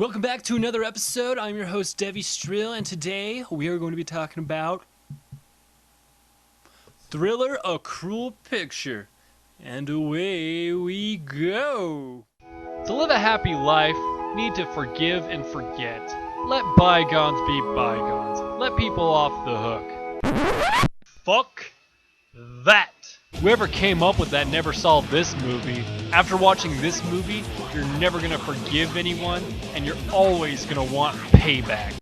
Welcome back to another episode. I'm your host, Devi Strill, and today we are going to be talking about Thriller, A Cruel Picture. And away we go. To live a happy life, you need to forgive and forget. Let bygones be bygones. Let people off the hook. Fuck that. Whoever came up with that never saw this movie. After watching this movie, you're never gonna forgive anyone, and you're always gonna want payback.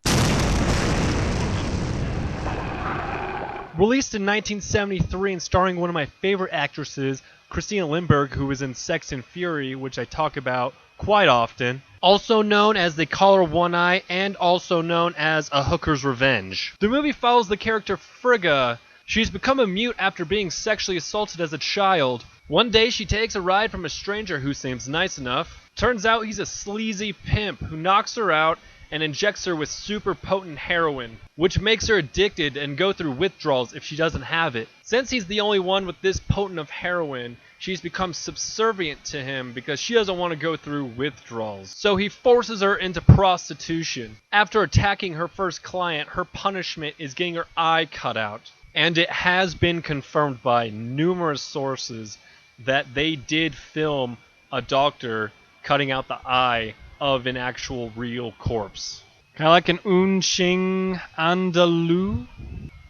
Released in 1973 and starring one of my favorite actresses, Christina Lindbergh, who was in Sex and Fury, which I talk about quite often. Also known as The Collar of One Eye, and also known as A Hooker's Revenge. The movie follows the character Frigga. She's become a mute after being sexually assaulted as a child. One day she takes a ride from a stranger who seems nice enough. Turns out he's a sleazy pimp who knocks her out and injects her with super potent heroin, which makes her addicted and go through withdrawals if she doesn't have it. Since he's the only one with this potent of heroin, she's become subservient to him because she doesn't want to go through withdrawals. So he forces her into prostitution. After attacking her first client, her punishment is getting her eye cut out. And it has been confirmed by numerous sources that they did film a doctor cutting out the eye of an actual real corpse. Kind of like an Un Ching Andalou?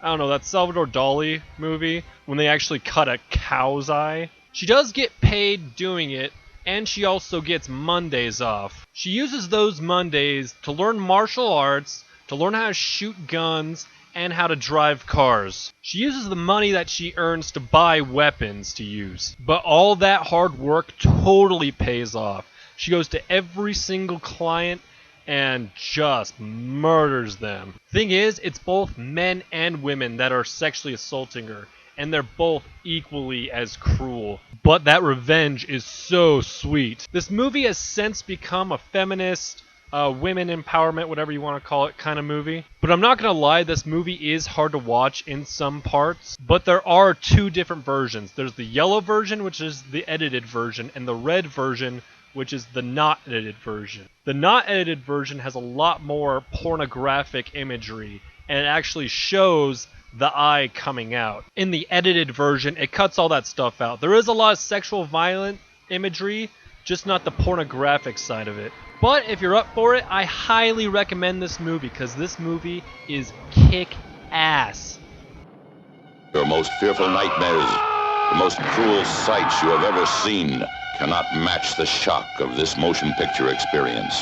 I don't know, that Salvador Dali movie, when they actually cut a cow's eye. She does get paid doing it, and she also gets Mondays off. She uses those Mondays to learn martial arts, to learn how to shoot guns, and how to drive cars. She uses the money that she earns to buy weapons to use. But all that hard work totally pays off. She goes to every single client and just murders them. Thing is, it's both men and women that are sexually assaulting her, and they're both equally as cruel. But that revenge is so sweet. This movie has since become a feminist, women empowerment, whatever you want to call it, kind of movie. But I'm not going to lie, this movie is hard to watch in some parts. But there are two different versions. There's the yellow version, which is the edited version, and the red version, which is the not edited version. The not edited version has a lot more pornographic imagery, and it actually shows the eye coming out. In the edited version, it cuts all that stuff out. There is a lot of sexual violent imagery, just not the pornographic side of it. But if you're up for it, I highly recommend this movie, because this movie is kick-ass. Your most fearful nightmares, the most cruel sights you have ever seen, cannot match the shock of this motion picture experience.